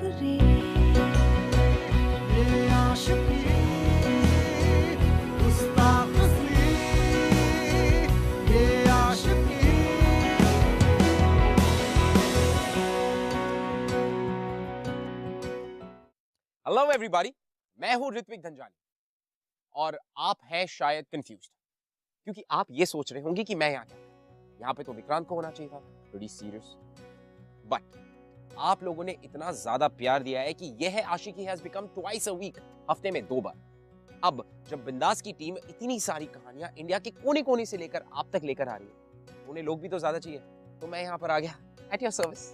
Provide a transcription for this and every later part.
मुसाफिरी ये आशिकी गुस्ताखी ये आशिकी। हेलो एवरीबॉडी, मैं हूं ऋत्विक धनजानी और आप हैं शायद कंफ्यूज्ड क्योंकि आप ये सोच रहे होंगे कि मैं यहाँ क्या, यहाँ पे तो विक्रांत को होना चाहिए था, प्रीटी सीरियस। बट आप लोगों ने इतना ज्यादा प्यार दिया है कि यह Aashiqui has become twice a week, हफ्ते में 2 बार। अब जब बिंदास की टीम इतनी सारी कहानियां इंडिया के कोने कोने से लेकर आप तक लेकर आ रही है, उन्हें लोग भी तो ज्यादा चाहिए, तो मैं यहाँ पर आ गया एट योर सर्विस।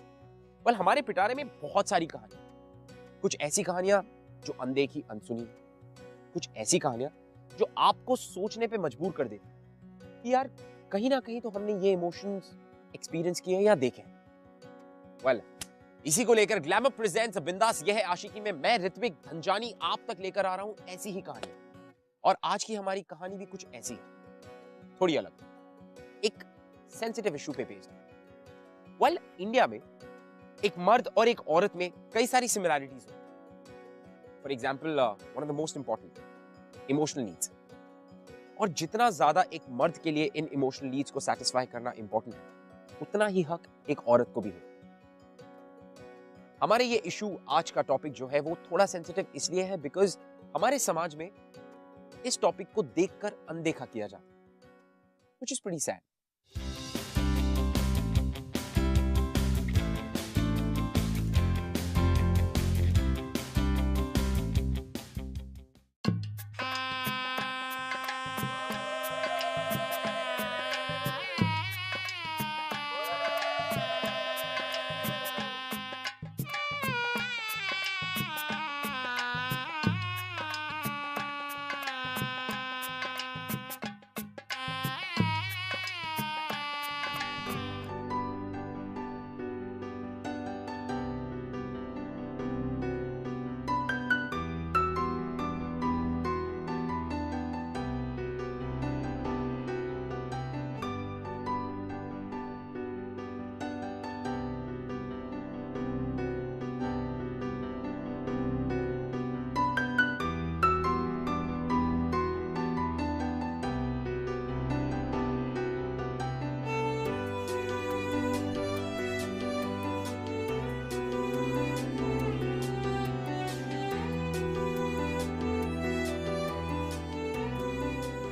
वेल, हमारे पिटारे में बहुत सारी कहानियां, कुछ ऐसी कहानियां जो अनदेखी अनसुनी, कुछ ऐसी कहानियां जो आपको सोचने पे मजबूर कर देती कि यार कहीं ना कहीं तो हमने ये इमोशंस एक्सपीरियंस किए या देखे। वेल, इसी को लेकर ग्लैमर प्रेजेंट्स बिंदास यह है आशिकी में मैं ऋत्विक धनजानी आप तक लेकर आ रहा हूं ऐसी ही कहानी। और आज की हमारी कहानी भी कुछ ऐसी है, थोड़ी अलग, एक सेंसिटिव इशू पे बेस्ड है। वेल, इंडिया में एक मर्द और एक औरत में कई सारी सिमिलैरिटीज हैं। For example, one of the most important, emotional needs. और जितना ज्यादा एक मर्द के लिए इन इमोशनल नीड्स को सेटिस्फाई करना इंपॉर्टेंट है, उतना ही हक एक औरत को भी हो। हमारे ये इशू, आज का टॉपिक जो है वो थोड़ा सेंसिटिव इसलिए है बिकॉज हमारे समाज में इस टॉपिक को देखकर अनदेखा किया जाता है, which is pretty sad.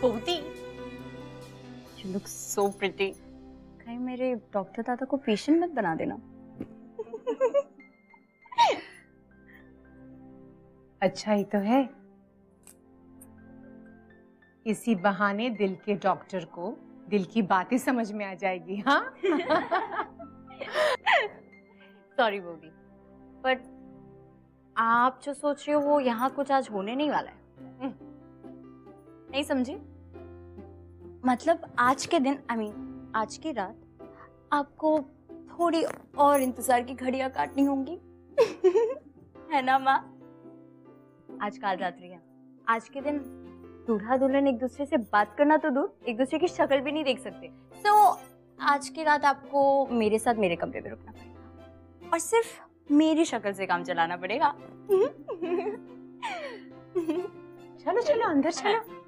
Bhoti, you look so pretty. कहीं मेरे डॉक्टर दादा को पेशेंट मत बना देना। अच्छा ही तो है, इसी बहाने दिल के डॉक्टर को दिल की बातें समझ में आ जाएगी। हाँ सॉरी बोगी, बट आप जो सोच रहे हो वो यहाँ कुछ आज होने नहीं वाला है। नहीं समझी? मतलब आज के दिन, आज की रात आपको थोड़ी और इंतजार की घड़ियां काटनी होंगी। है ना माँ? आज काल रात्रि है। आज के दिन दूल्हा दुल्हन एक दूसरे से बात करना तो दूर, एक दूसरे की शक्ल भी नहीं देख सकते। तो आज की रात आपको मेरे साथ मेरे कमरे में रुकना पड़ेगा और सिर्फ मेरी शक्ल से काम चलाना पड़ेगा। चलो चलो अंदर चलो।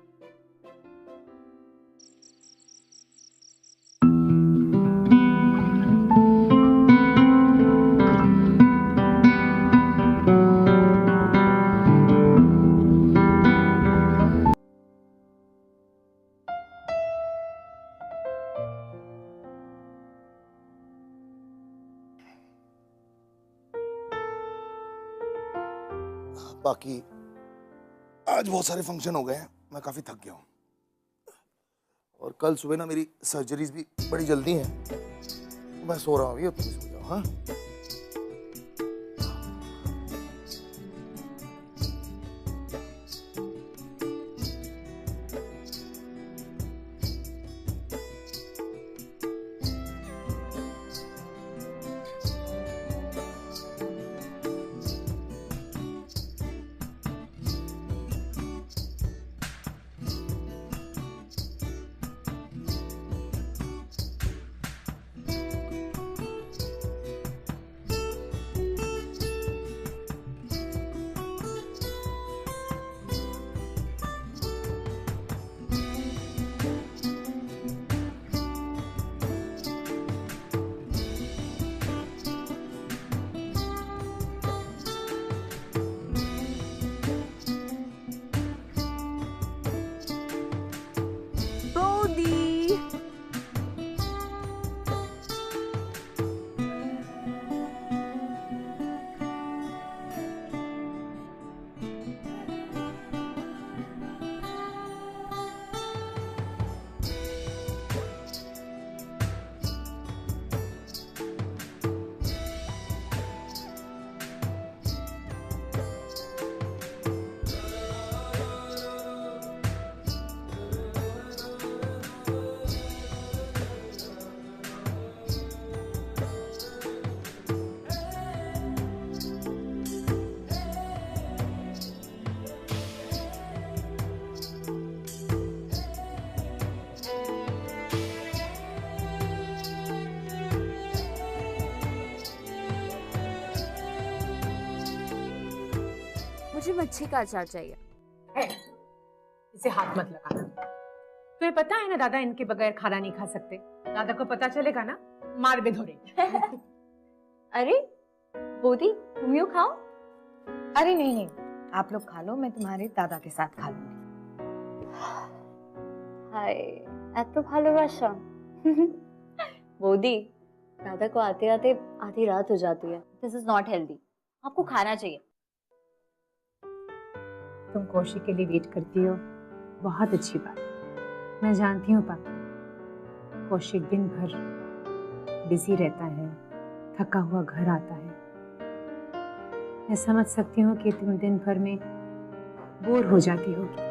बाकी आज बहुत सारे फंक्शन हो गए हैं, मैं काफी थक गया हूँ और कल सुबह ना मेरी सर्जरीज भी बड़ी जल्दी हैं। मैं सो रहा हूँ, ये तुम सो जाओ। हाँ, मुझे मच्छी का अचार चाहिए। है, इसे हाथ मत लगाना। तुम्हें पता है ना दादा इनके बगैर खाना नहीं खा सकते। दादा को पता चलेगा ना, मार भी धोरे। अरे बोदी, तुम यूँ खाओ। अरे नहीं नहीं, आप लोग खा लो, मैं तुम्हारे दादा के साथ खा लूंगी। हाय, এত ভালোবাসা। बोदी, दादा को आते आते आधी रात हो जाती है। दिस इज नॉट हेल्दी, आपको खाना चाहिए। तुम कौशिक के लिए वेट करती हो, बहुत अच्छी बात है। मैं जानती हूँ पापा, कौशिक दिन भर बिजी रहता है, थका हुआ घर आता है। मैं समझ सकती हूँ कि तुम दिन भर में बोर हो जाती होगी।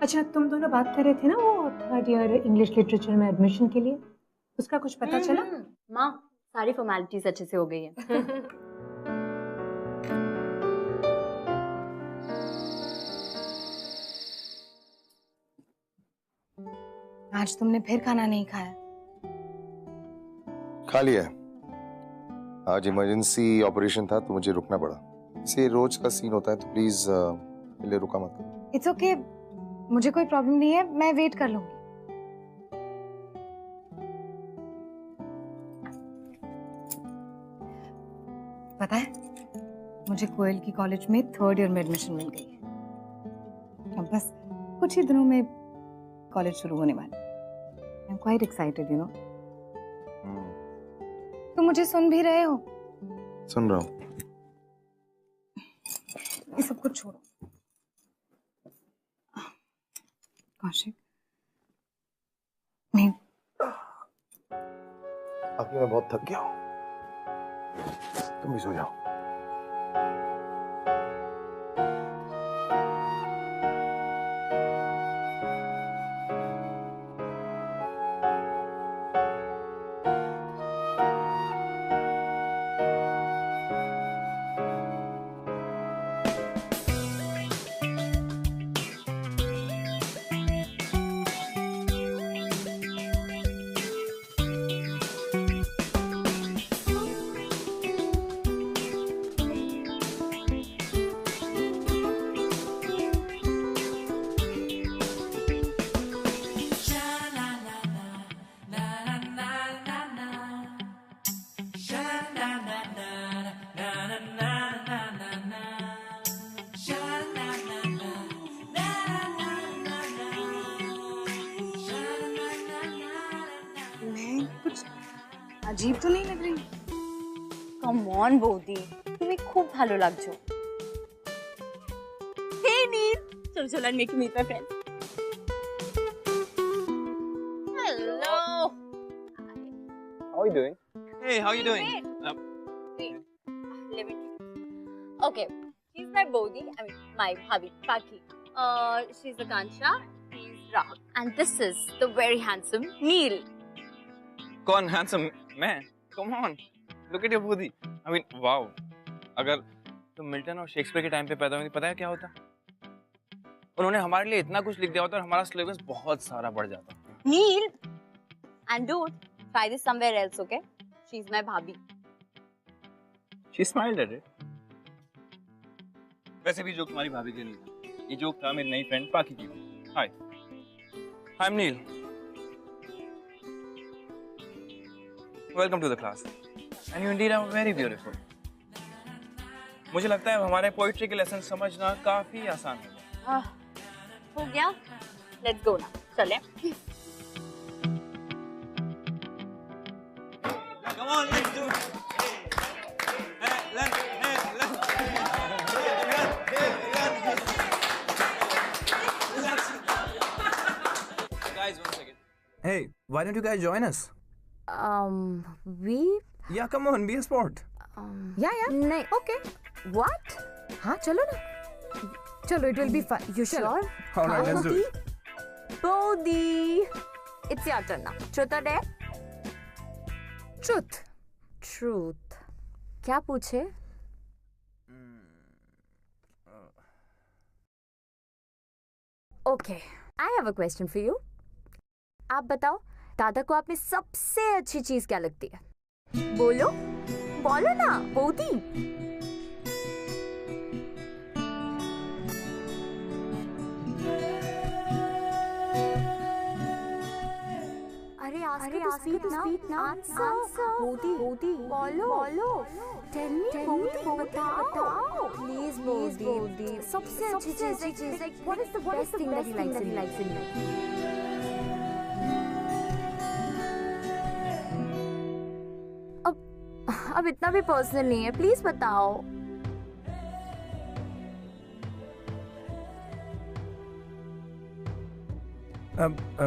अच्छा, तुम दोनों बात कर रहे थे ना वो 3rd ईयर इंग्लिश लिटरेचर में एडमिशन के लिए, उसका कुछ पता चला? माँ, सारी फॉर्मेलिटीज अच्छे से हो गई है। आज तुमने फिर खाना नहीं खाया? खा लिया है। आज इमरजेंसी ऑपरेशन था तो मुझे रुकना पड़ा। इसे रोज का सीन होता है तो प्लीज मेरे लिए रुका मत। इट्स ओके, मुझे कोई प्रॉब्लम नहीं है, मैं वेट कर लूंगी। पता है, मुझे कोयल की कॉलेज में 3rd ईयर में एडमिशन मिल गई है। अब बस कुछ ही दिनों में कॉलेज शुरू होने वाली। I am quite excited, you know. तुम मुझे सुन भी रहे हो? सुन रहा हूँ। ये सब कुछ छोड़ो। कौशिक, मैं अभी मैं बहुत थक गया हूँ, तुम भी सो जाओ। अजीब तो नहीं लग रही? कम ऑन बोदी, तुम्हें खूब ভালো লাগছো। Hey Neil, चलो चलो and make you meet my friend. Hello. How are you doing? Hey, how you doing? Wait. Let me. Okay, she's my Bodhi. I mean, my hubby, Paki. She's Akansha. He's Rahul. And this is the very handsome Neil. कौन handsome? मैं? Come on, look at your body. I mean, wow. अगर तुम Milton और Shakespeare के time पे पैदा हुई, पता है क्या होता? उन्होंने हमारे लिए इतना कुछ लिख दिया होता और हमारा सिलेबस बहुत सारा बढ़ जाता। Neil. And dude, try this somewhere else, okay? She's my bhabhi. She smiled at it. वैसे भी जोक तुम्हारी भाभी के लिए था। ये जोक था मेरी नई फ्रेंड पाकी की। Hi. I'm Neil. Welcome to the class. And you indeed are very beautiful. मुझे लगता है हमारे पोइट्री के लेसन समझना काफी आसान है। हो गया? Let's go now. चलें? Come on, let's do it. Guys, one second. Hey, why don't you guys join us? we Yeah, come on, be a sport. yeah नहीं. okay what हाँ चलो ना, चलो, it will be fun. You sure? All right, let's do it. Bodhi, it's your turn now. Truth or dare? Truth. Truth. क्या पूछे? Okay, I have a question for you. आप बताओ, दादा को आप में सबसे अच्छी चीज क्या लगती है? बोलो, बोलो ना, बोधी। अरे ask her to speak now. Answer. Bodhi. Follow. Tell me, Bodhi. बताओ. Please, Bodhi. सबसे अच्छी चीज. Like, what is the best thing that he likes in me? अब इतना भी पर्सनल नहीं है. प्लीज बताओ.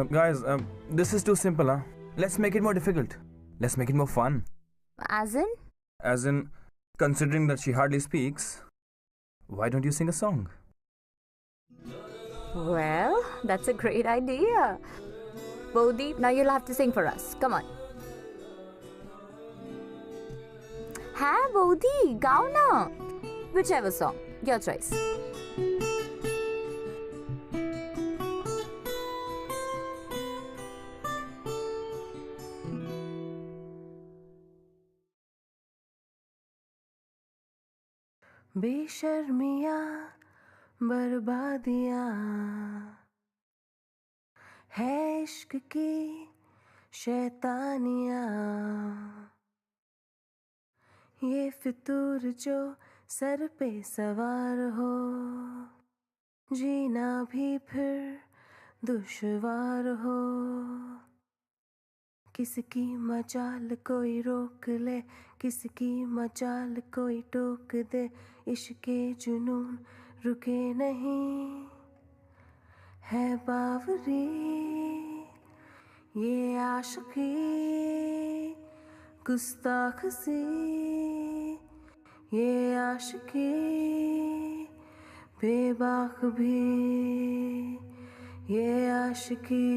Guys, this is too simple, huh? Let's make it more difficult. Let's make it more fun. As in? As in, considering that she hardly speaks, why don't you sing a song? Well, that's a great idea. Bodhi, now you'll have to sing for us. Come on. Hey, Bodhi, gao na. Whichever song. Your choice. बेशर्मियाँ बर्बादियाँ है इश्क की शैतानियाँ ये फितूर जो sir पे सवार हो जीना भी फिर दुश्वार हो किसकी मजाल कोई रोक ले किसकी मजाल कोई टोक दे इश्के जुनून रुके नहीं है बावरी ये आशिकी गुस्ताख सी ये आशिकी बेबाक भी ये आशिकी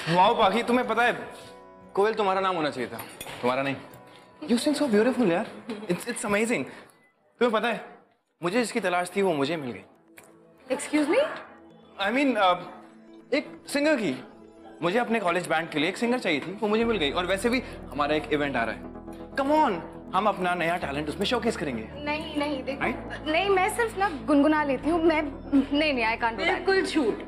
वाओ पाखी, तुम्हें पता है कोयल तुम्हारा नाम होना चाहिए था, तुम्हारा नहीं. You sing so beautiful यार. It's amazing. तुम्हें पता है मुझे जिसकी तलाश थी वो मुझे मिल गई. Excuse me? I mean एक सिंगर की. मुझे अपने कॉलेज बैंड के लिए एक सिंगर चाहिए थी, वो मुझे मिल गई. और वैसे भी हमारा एक इवेंट आ रहा है. Come on, हम अपना नया टैलेंट उसमें शोकेस करेंगे. नहीं देखो नहीं मैं सिर्फ ना गुनगुना लेती हूँ. मैं नहीं आई कांट डू दैट. बिल्कुल झूठ.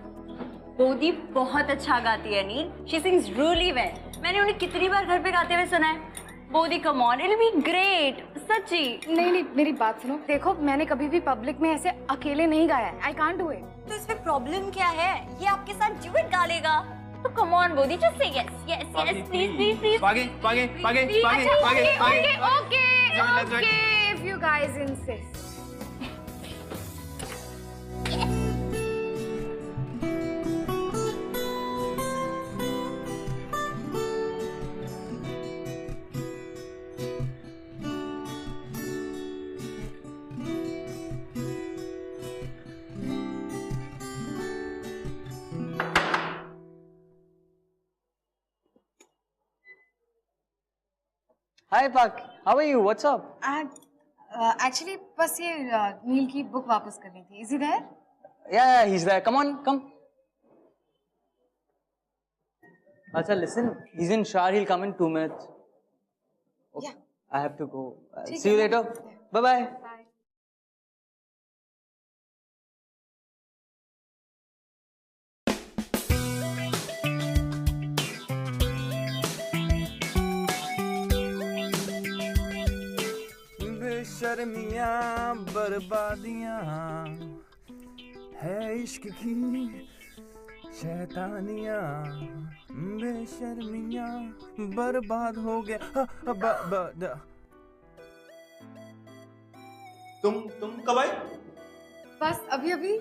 बोधी बहुत अच्छा गाती है Neel. She sings really well. मैंने उन्हें कितनी बार घर पे गाते हुए सुना है. Bodhi come on, it will be great. सच्ची. नहीं मेरी बात सुनो. देखो मैंने कभी भी पब्लिक में ऐसे अकेले नहीं गाया है. I can't do it. तो इसमें प्रॉब्लम क्या है? ये आपके साथ ड्यूएट गा लेगा. तो come on Bodhi, just say yes please. पागे. Okay if you guys insist. Hi Pak, how are you? What's up? Actually बस ये नील की बुक वापस करनी थी. Is he there? Yeah, he's there. Come on, come. Acha, listen. He's in shower. He'll come in 2 minutes. Okay. Yeah. I have to go. See you later. Bye bye. बेशर्मियाँ बर्बादियाँ है इश्क की शैतानियाँ बेशर्मियाँ बर्बाद हो गया. तुम कब आए? बस अभी.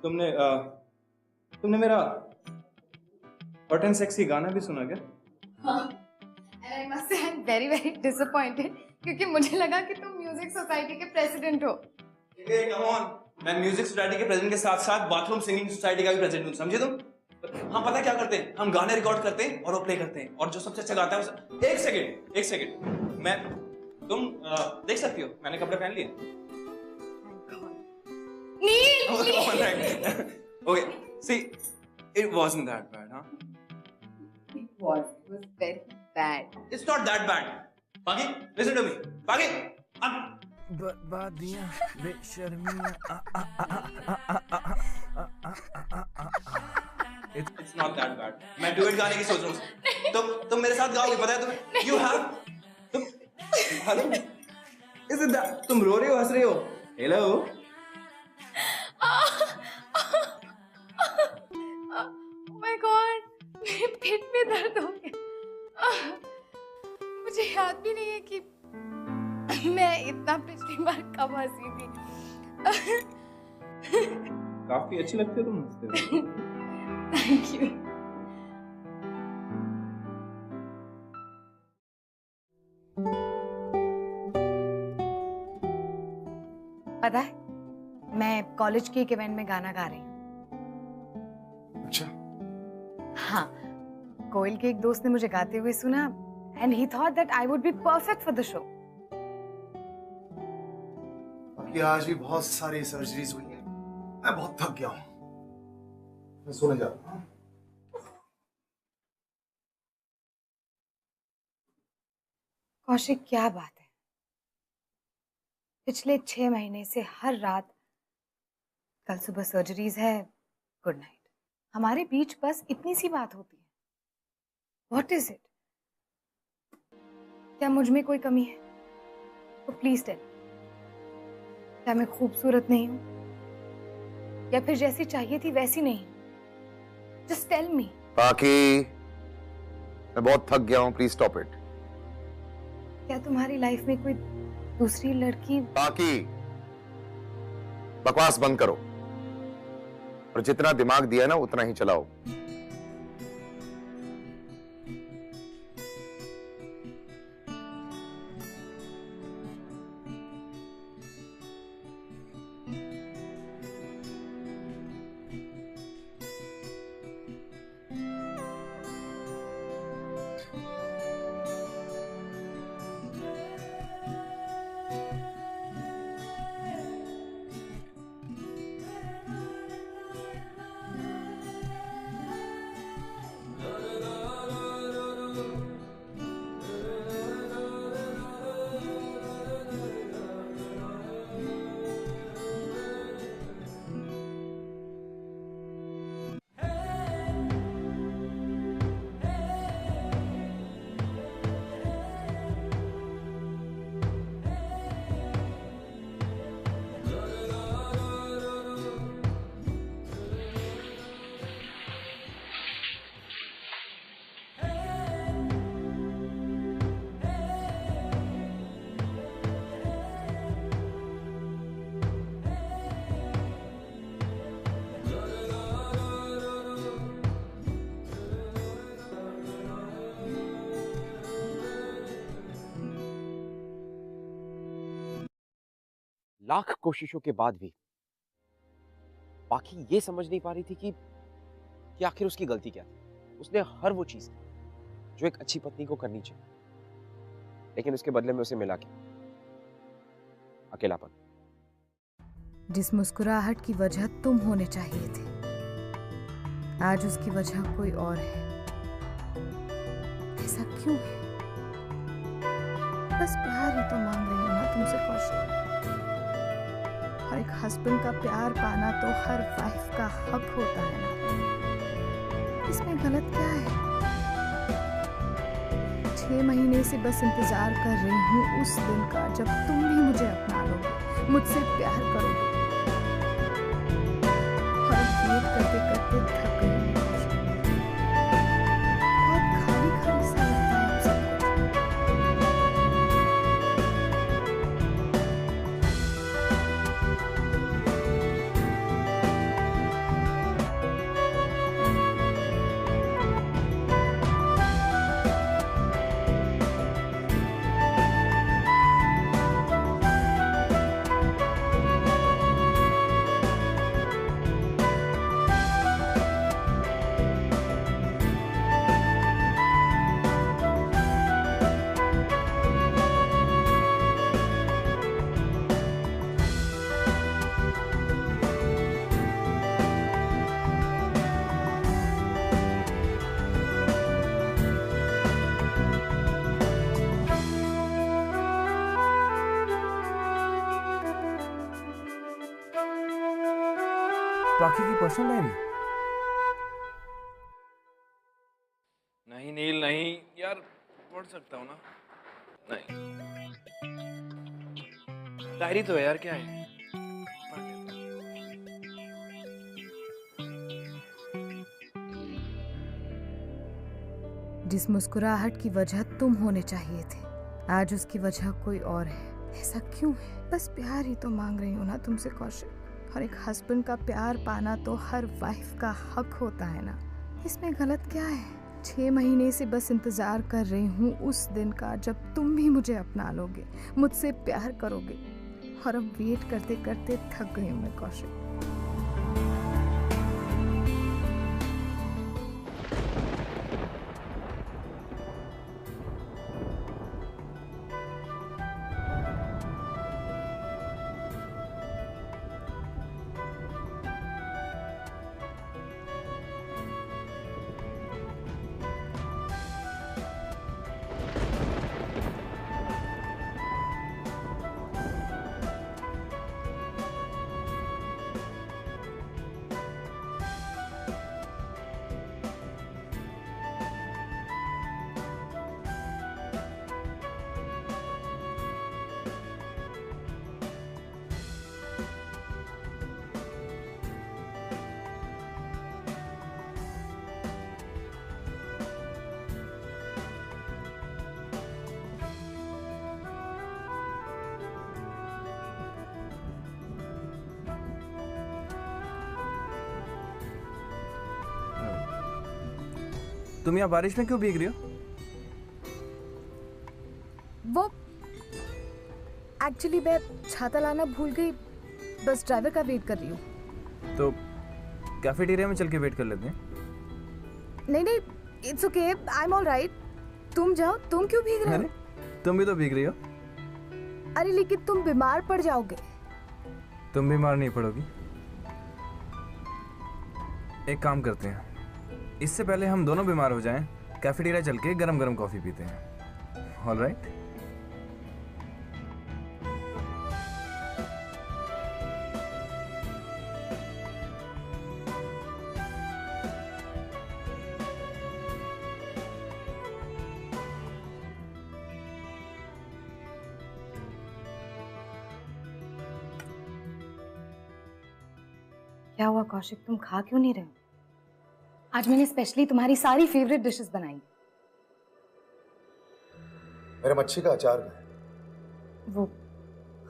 तुमने मेरा हॉट एंड सेक्सी गाना भी सुना क्या? And I must say I'm very disappointed क्योंकि मुझे लगा कि तुम म्यूजिक सोसाइटी के प्रेसिडेंट हो. Come on, मैं म्यूजिक सोसाइटी के प्रेसिडेंट के साथ बाथरूम सिंगिंग सोसाइटी का भी प्रेसिडेंट हूँ, समझे तुम? हम पता क्या करते हैं, हम गाने रिकॉर्ड करते हैं और वो प्ले करते हैं और जो सबसे अच्छा गाता है उसे एक सेकंड मैं तुम देख सकती हो मैंने कपड़े पहन लिए. नील. Okay, see, it wasn't that bad, huh? was. It was very bad. It's not that bad. Pagi, listen to me. Pagi, बर्बादियां बेशर्मियां It's not that bad. मैं डुएट गाने की सोच रहा हूँ. तुम मेरे साथ गाओगे, पता है तुम्हें? You have. Hello. Is it that? तुम रो रहे हो, हंस रहे हो? Hello. Oh my God, मेरे पेट में दर्द हो गया. मुझे याद भी नहीं है कि मैं इतना पिछली बार कब हंसी थी. काफी अच्छी लगती हो तुम हंसते हो. Thank you. पता है, मैं कॉलेज के एक इवेंट में गाना गा रही हूँ. अच्छा. हाँ, कोयल के एक दोस्त ने मुझे गाते हुए सुना and he thought that I would be perfect for the show. बाकी आज भी बहुत सारी सर्जरीज हुई हैं. मैं बहुत थक गया हूँ. मैं सोने जा रहा हूँ. कौशिक, क्या बात है? पिछले 6 महीने से हर रात कल सुबह सर्जरीज है, गुड नाइट. हमारे बीच बस इतनी सी बात होती है. What is it? क्या मुझ में कोई कमी है? तो प्लीज टेल. क्या मैं खूबसूरत नहीं हूं? या फिर जैसी चाहिए थी वैसी नहीं? Just tell me. बाकी मैं बहुत थक गया हूँ. Please stop it. क्या तुम्हारी लाइफ में कोई दूसरी लड़की? बाकी बकवास बंद करो और जितना दिमाग दिया ना उतना ही चलाओ. लाख कोशिशों के बाद भी बाकी ये समझ नहीं पा रही थी कि आखिर उसकी गलती क्या थी. उसने हर वो चीज की जो एक अच्छी पत्नी को करनी चाहिए, लेकिन उसके बदले में उसे मिला क्या? अकेलापन. जिस मुस्कुराहट की वजह तुम होने चाहिए थे, आज उसकी वजह कोई और है. ऐसा क्यों है? बस प्यार ही तो मांग रही हूँ ना तुमसे कौशिक. और एक हस्बैंड का प्यार पाना तो हर वाइफ का हक होता है ना. इसमें गलत क्या है? 6 महीने से बस इंतजार कर रही हूँ उस दिन का जब तुम भी मुझे अपना लोगे, मुझसे प्यार करोगे. और वेट करते करते थक गई हूँ. बहुत खाली खाली सा लगता है अब सब कुछ. पाखी की पर्सनल डायरी? नहीं नील नहीं यार, पढ़ सकता हूँ ना। नहीं, डायरी तो है यार, क्या है, पढ़ लेता हूँ। जिस मुस्कुराहट की वजह तुम होने चाहिए थे, आज उसकी वजह कोई और है। ऐसा क्यों है? बस प्यार ही तो मांग रही हूँ ना तुमसे कौशिक, और एक हस्बैंड का प्यार पाना तो हर वाइफ का हक होता है ना। इसमें गलत क्या है? 6 महीने से बस इंतजार कर रही हूँ उस दिन का जब तुम भी मुझे अपना लोगे, मुझसे प्यार करोगे, और अब वेट करते करते थक गई हूँ मैं कौशिक। तुम यहाँ बारिश में क्यों भीग रही हो? वो एक्चुअली मैं छाता लाना भूल गई, बस ड्राइवर का वेट कर रही हूँ। तो कैफेटेरिया में चल के वेट कर लेते हैं। नहीं नहीं, it's okay, I am all right. तुम जाओ, तुम क्यों भीग रहे हो? तुम भी तो भीग रही हो। अरे लेकिन तुम बीमार पड़ जाओगे। तुम बीमार नहीं पड़ोगी। एक काम करते हैं, इससे पहले हम दोनों बीमार हो जाएं, कैफेटेरिया चल के गरम गरम कॉफी पीते हैं। All right? क्या हुआ कौशिक, तुम खा क्यों नहीं रहे हो? आज मैंने स्पेशली तुम्हारी सारी फेवरेट डिशेस बनाई। मेरा मच्छी का अचार है, वो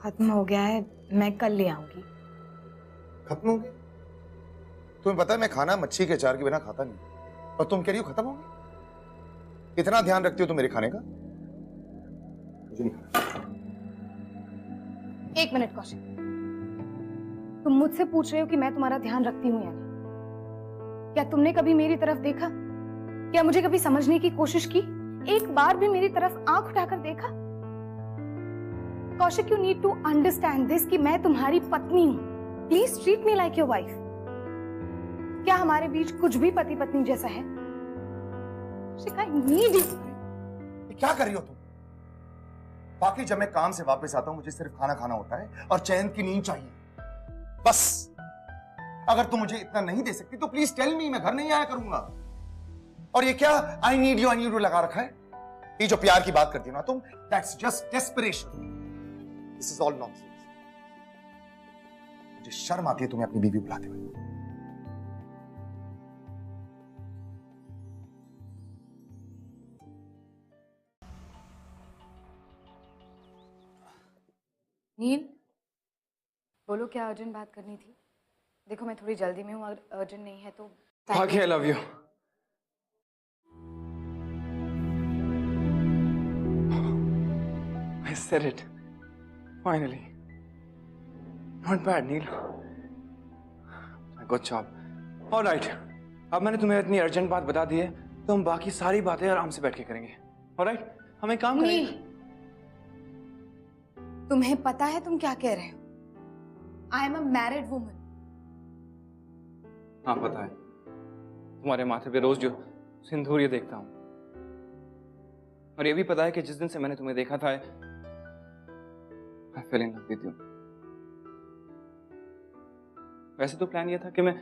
खत्म हो गया है, मैं कल ले आऊंगी। खत्म हो गया? तुम्हें पता है मैं खाना मच्छी के अचार के बिना खाता नहीं, और तुम कह रही हो खत्म हो गया? इतना ध्यान रखती हो तुम मेरे खाने का? मुझे नहीं खाना। एक मिनट कौशिक, तुम मुझसे पूछ रहे हो कि मैं तुम्हारा ध्यान रखती हूँ या नहीं? क्या तुमने कभी मेरी तरफ देखा? क्या मुझे कभी समझने की कोशिश की? एक बार भी मेरी तरफ आंख उठाकर देखा? Kaushik, you need to understand this कि मैं तुम्हारी पत्नी हूं। Please treat me like your wife. क्या हमारे बीच कुछ भी पति पत्नी जैसा है? I need you. ये क्या कर रही हो तुम? बाकी जब मैं काम से वापस आता हूं मुझे सिर्फ खाना खाना होता है और चैन की नींद चाहिए, बस। अगर तुम मुझे इतना नहीं दे सकती तो प्लीज टेल मी, मैं घर नहीं आया करूंगा। और ये क्या आई नीड यू लगा रखा है? ये जो प्यार की बात करती हो ना तुम, that's just desperation. This is all nonsense. मुझे शर्म आती है तुम्हें अपनी बीवी बुलाते हुए। नील, बोलो क्या अर्जेंट बात करनी थी? देखो मैं थोड़ी जल्दी में हूँ, अगर अर्जेंट नहीं है तो। भाग्य, I love you. I said it. Finally. Not bad, Neil. Good job. All right. अब मैंने तुम्हें इतनी अर्जेंट बात बता दी है, तो हम बाकी सारी बातें आराम से बैठ के करेंगे। All right? हम एक काम करेंगे। तुम्हें पता है तुम क्या कह रहे हो? I am a married woman. हाँ पता है, तुम्हारे माथे पे रोज जो सिंदूर ये देखता हूँ, और ये भी पता है कि जिस दिन से मैंने तुम्हें देखा था I fell in love with you. वैसे तो प्लान ये था कि मैं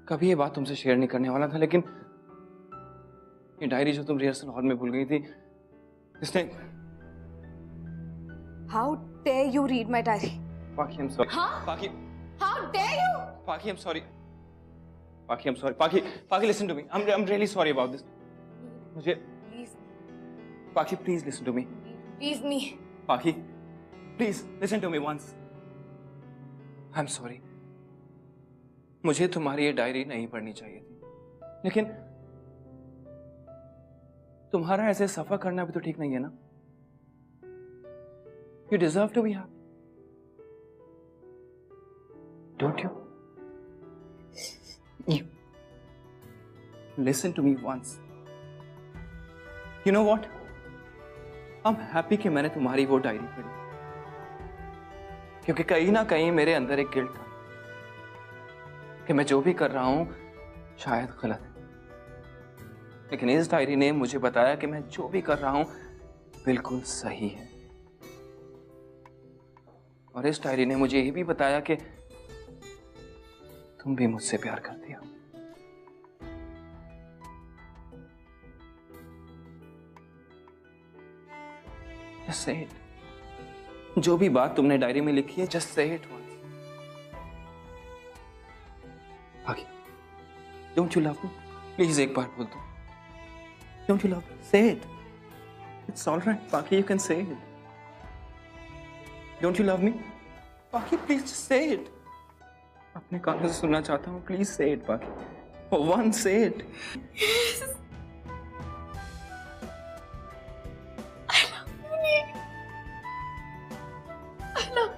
कभी ये बात तुमसे शेयर नहीं करने वाला था, लेकिन ये डायरी जो तुम रिहर्सल हॉल में भूल गई थी, इसने। How dare you read my diary? पाकी, I'm sorry. Huh? पाकी, How dare you? Paki, I'm sorry. Paki, I'm sorry. Paki, listen to me. I'm really sorry about this. मुझे, Please, Paki, please listen to me. please me. Paki, please listen to me once. I'm sorry. मुझे तुम्हारी ये diary नहीं पढ़नी चाहिए थी, लेकिन तुम्हारा ऐसे सफर करना भी तो ठीक नहीं है ना? You deserve to be happy. Don't you? You listen to me once. You know what? I'm happy कि मैंने तुम्हारी वो डायरी पढ़ी, क्योंकि कहीं ना कहीं मेरे अंदर एक गिल्ट था कि मैं जो भी कर रहा हूं शायद गलत है, लेकिन इस डायरी ने मुझे बताया कि मैं जो भी कर रहा हूं बिल्कुल सही है। और इस डायरी ने मुझे ये भी बताया कि तुम भी मुझसे प्यार करती हो। Just say it. जो भी बात तुमने डायरी में लिखी है, just say it once. आगे, don't you love me? Please एक बार बोल दो। Don't you love me? Say it. It's all right, Paki. You can say it. Don't you love me? Paki, please just say it. अपने कानों से सुनना चाहता हूँ। Please say it, Paki. For once, say it. Yes. I love you, Nick. I love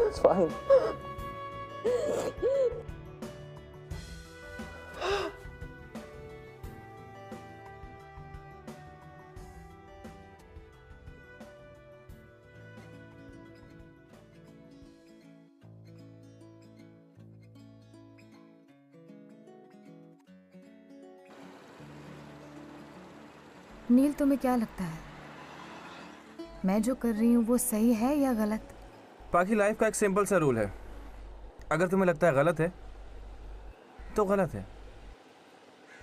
It's fine. नील, तुम्हें क्या लगता है मैं जो कर रही हूँ वो सही है या गलत? पाकी, लाइफ का एक सिंपल सा रूल है, अगर तुम्हें लगता है गलत है तो गलत है।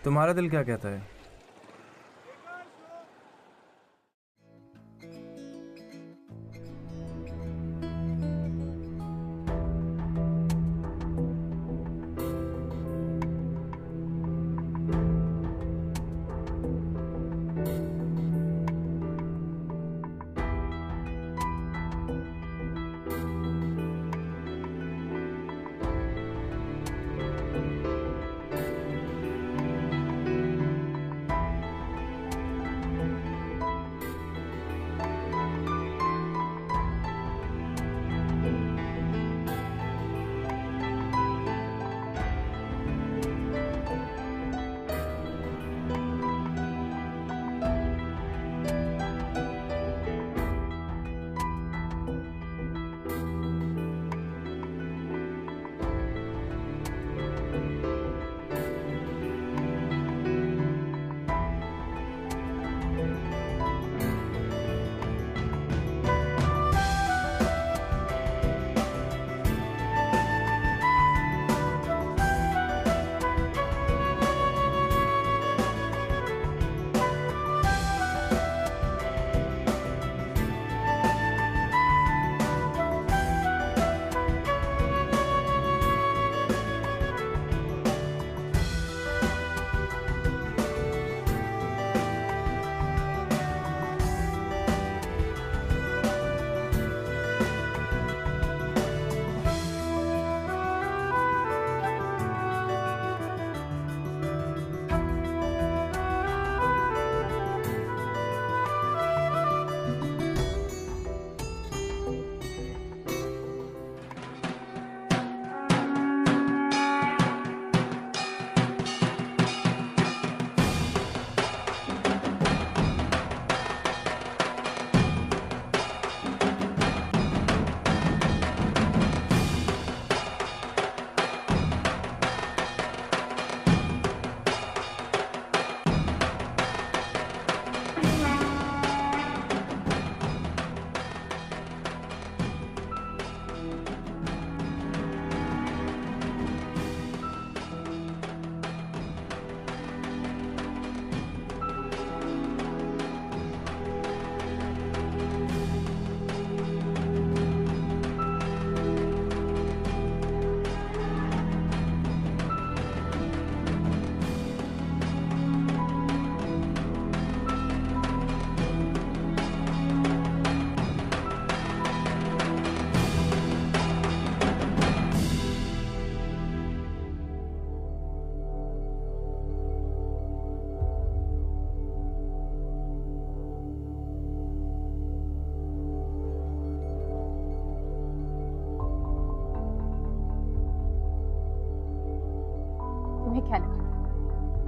तुम्हारा दिल क्या कहता है?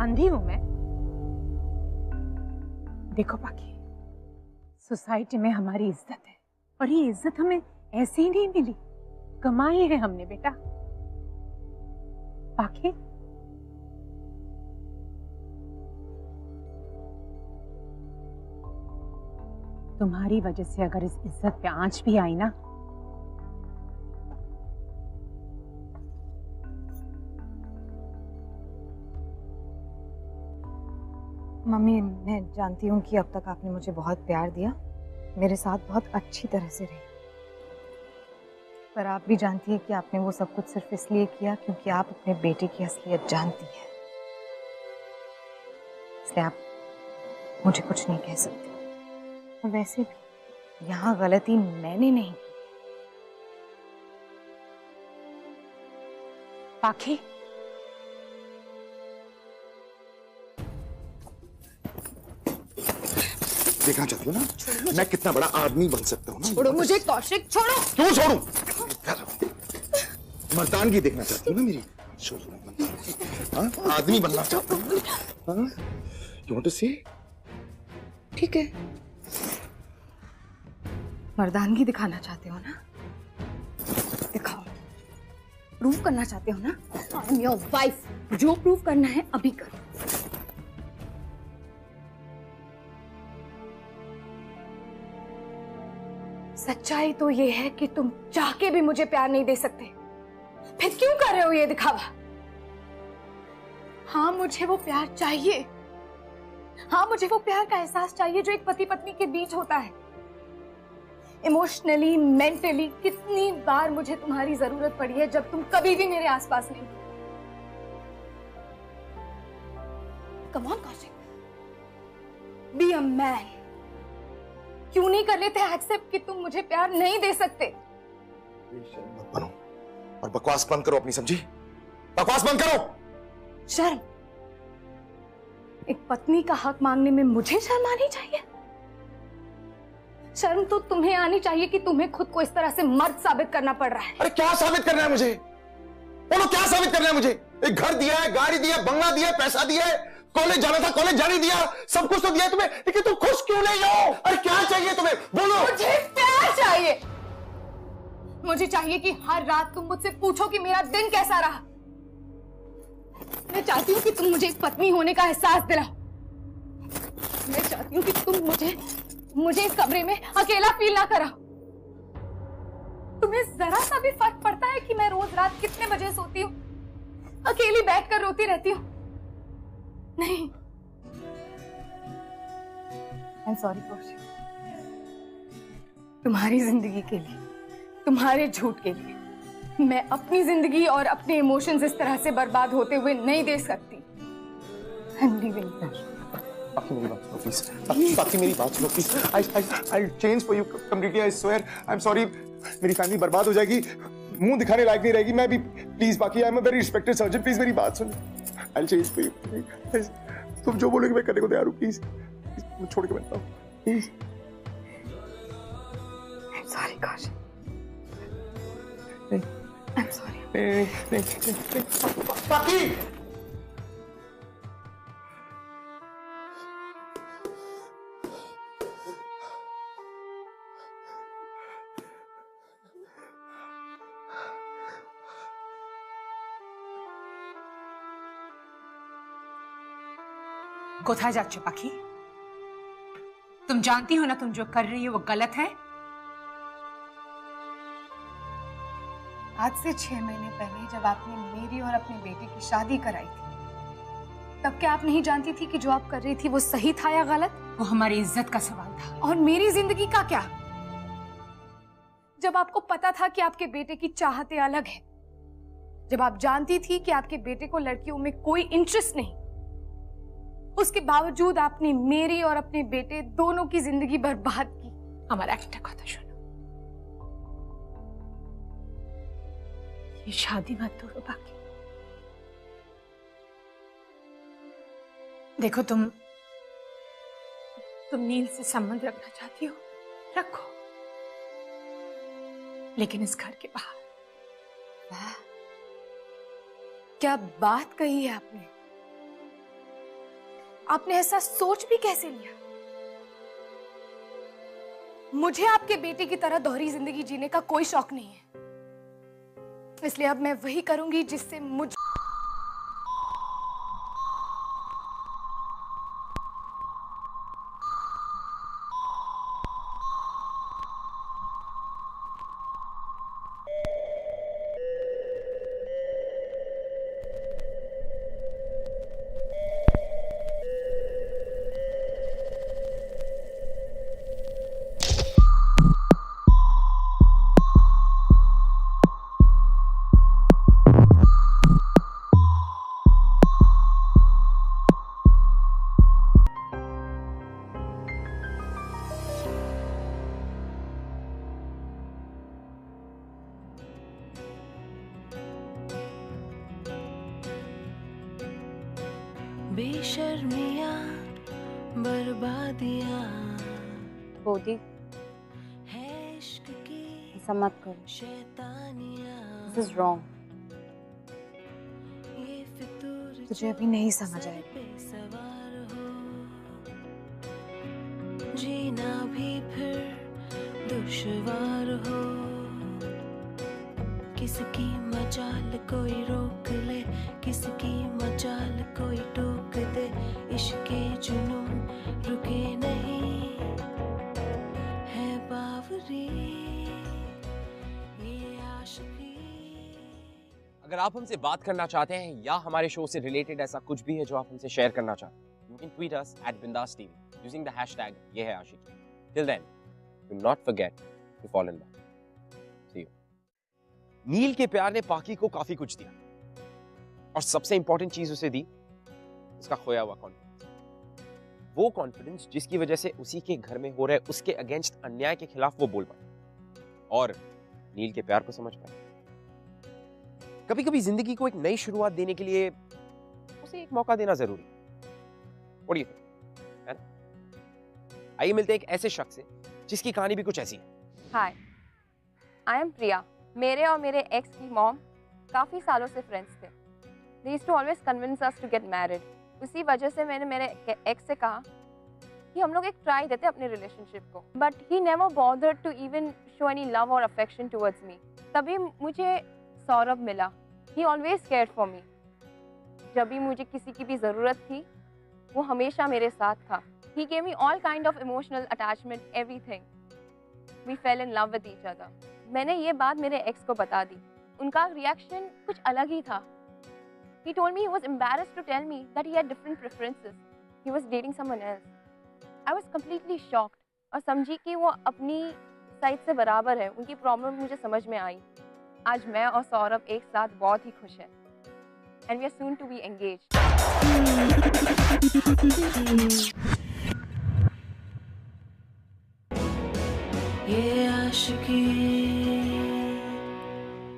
अंधी हूं मैं? देखो पाखी, सोसाइटी में हमारी इज्जत है और ये इज्जत हमें ऐसे ही नहीं मिली, कमाई है हमने बेटा। पाखी, तुम्हारी वजह से अगर इस इज्जत पे आंच भी आई ना, मम्मी, मैं जानती हूँ कि अब तक आपने मुझे बहुत प्यार दिया, मेरे साथ बहुत अच्छी तरह से रही, पर आप भी जानती है कि आपने वो सब कुछ सिर्फ इसलिए किया क्योंकि आप अपने बेटे की असलियत जानती है। इसलिए आप मुझे कुछ नहीं कह सकते। और वैसे भी यहाँ गलती मैंने नहीं की। पाखी, देखना चाहती हो ना मैं कितना बड़ा आदमी बन सकता हूँ ना? छोड़ो मुझे कौशिक, छोड़ो। क्यों छोड़ूं? मर्दानगी देखना चाहती हो ना मेरी? हाँ? आदमी बनना चाहती हो? हाँ? You want to see? ठीक है, मर्दानगी दिखाना चाहते हो ना? दिखाओ। प्रूव करना चाहते हो ना? I am your wife. जो प्रूव करना है अभी करो। सच्चाई तो ये है कि तुम चाह के भी मुझे प्यार नहीं दे सकते। फिर क्यों कर रहे हो ये दिखावा? हाँ, मुझे वो प्यार चाहिए। हाँ, मुझे वो प्यार का एहसास चाहिए जो एक पति पत्नी के बीच होता है। इमोशनली, मेंटली कितनी बार मुझे तुम्हारी जरूरत पड़ी है जब तुम कभी भी मेरे आसपास नहीं थे। Come on Kaushik, be a man. क्यों नहीं कर लेते एक्सेप्ट कि तुम मुझे प्यार नहीं दे सकते? मत बनो और बकवास बंद करो अपनी, समझी? बकवास बंद करो। शर्म? एक पत्नी का हक मांगने में मुझे शर्म आनी चाहिए? शर्म तो तुम्हें आनी चाहिए कि तुम्हें खुद को इस तरह से मर्द साबित करना पड़ रहा है। अरे क्या साबित करना है मुझे? बोलो क्या साबित करना है मुझे? एक घर दिया है, गाड़ी दिया, बंगला दिया, पैसा दिया है, कॉलेज जाना था कॉलेज जाने दिया, सब कुछ तो दिया तुम्हें, लेकिन तुम खुश क्यों नहीं हो? अरे क्या चाहिए तुम्हें? बोलो। मुझे प्यार चाहिए। मुझे चाहिए कि हर रात तुम मुझसे पूछो कि मेरा दिन कैसा रहा। मैं चाहती हूँ कि तुम मुझे एक पत्नी होने का एहसास दिलाओ। मैं चाहती हूँ कि तुम मुझे इस कमरे में अकेला फील ना कराओ। तुम्हें जरा सा भी फर्क पड़ता है कि मैं रोज रात कितने बजे सोती हूँ, अकेली बैठकर रोती रहती हूँ? नहीं। I'm sorry Kaushik. तुम्हारी जिंदगी के लिए, तुम्हारे झूठ के लिए मैं अपनी जिंदगी और अपने इमोशंस इस तरह से बर्बाद होते हुए नहीं देख सकती। I'm leaving her. बाकी मेरी बात सुनो प्लीज। बाकी मेरी बात सुनो please. I'll change for you completely, I swear. I'm sorry. मेरी फैमिली बर्बाद हो जाएगी, मुंह दिखाने लायक नहीं रहेगी। मैं भी प्लीज बाकी I'm a very respected surgeon. Please मेरी बात सुनो। I'll change for you. तुम जो बोलोगे मैं करने को तैयार हूँ। प्लीज मैं छोड़ के बैठता हूँ। प्लीज। I'm sorry Kaushik. नहीं। I'm sorry. नहीं। बाकी कोথায় যাচ্ছ পাখি? तुम जानती हो ना तुम जो कर रही हो वो गलत है। आज से 6 महीने पहले जब आपने मेरी और अपने बेटे की शादी कराई थी, तब क्या आप नहीं जानती थी कि जो आप कर रही थी वो सही था या गलत? वो हमारी इज्जत का सवाल था। और मेरी जिंदगी का क्या? जब आपको पता था कि आपके बेटे की चाहतें अलग है, जब आप जानती थी कि आपके बेटे को लड़कियों में कोई इंटरेस्ट नहीं, उसके बावजूद आपने मेरी और अपने बेटे दोनों की जिंदगी बर्बाद की। हमारा একটা কথা শোনো, ये शादी मत तोड़ो बाकी। देखो तुम नील से संबंध रखना चाहती हो, रखो, लेकिन इस घर के बाहर। क्या बात कही है आपने? आपने ऐसा सोच भी कैसे लिया? मुझे आपके बेटे की तरह दोहरी जिंदगी जीने का कोई शौक नहीं है, इसलिए अब मैं वही करूंगी जिससे मुझ बेशर्मियां बर्बादियां बोधी, है इश्क की ऐसा मत करो। शैतानियां दिस इज रॉन्ग। ये फितूर तुझे अभी नहीं समझ सर आएगा। पे सवार हो, जीना भी फिर दुश्वार हो। किसकी मजाल कोई रोक ले, किसकी मजाल कोई टोक दे। इश्के जुनून रुके नहीं है बावरी ये आशिकी। अगर आप हमसे बात करना चाहते हैं या हमारे शो से रिलेटेड ऐसा कुछ भी है जो आप हमसे शेयर करना चाहते हैं, you can tweet us @bindaastv using the hashtag Yeh Hai Aashiqui. Till then, do not forget to follow in love. See you. Neel के प्यार ने पाकी को काफी कुछ दिया और सबसे इंपॉर्टेंट चीज उसे दी उसका खोया हुआ कॉन्फिडेंस। वो कॉन्फिडेंस जिसकी वजह से उसी के घर में हो रहे उसके अगेंस्ट अन्याय के खिलाफ वो बोल पाए और नील के प्यार को समझ पाए। कभी कभी जिंदगी को एक नई शुरुआत देने के लिए उसे एक मौका देना जरूरी है। है ना? आइए मिलते हैं एक ऐसे शख्स से जिसकी कहानी भी कुछ ऐसी है। हाय, आई एम प्रिया। मेरे और मेरे एक्स की मॉम काफ़ी सालों से फ्रेंड्स थे। They used to always convince us to get married. उसी वजह से मैंने मेरे एक्स से कहा कि हम लोग एक ट्राई देते अपने रिलेशनशिप को, but he never bothered to even show any love और अफेक्शन टुवर्ड्स मी। तभी मुझे सौरभ मिला। He always cared for me. जब भी मुझे किसी की भी ज़रूरत थी वो हमेशा मेरे साथ था। He gave me all kind of emotional attachment, everything. We fell in love with each other. मैंने ये बात मेरे एक्स को बता दी। उनका रिएक्शन कुछ अलग ही था। He told me he was embarrassed to tell me that he had different preferences. He was dating someone else. I was completely shocked और समझी कि वो अपनी साइड से बराबर है। उनकी प्रॉब्लम मुझे समझ में आई। आज मैं और सौरभ एक साथ बहुत ही खुश हैं। And we are soon to be engaged. ये आशिकी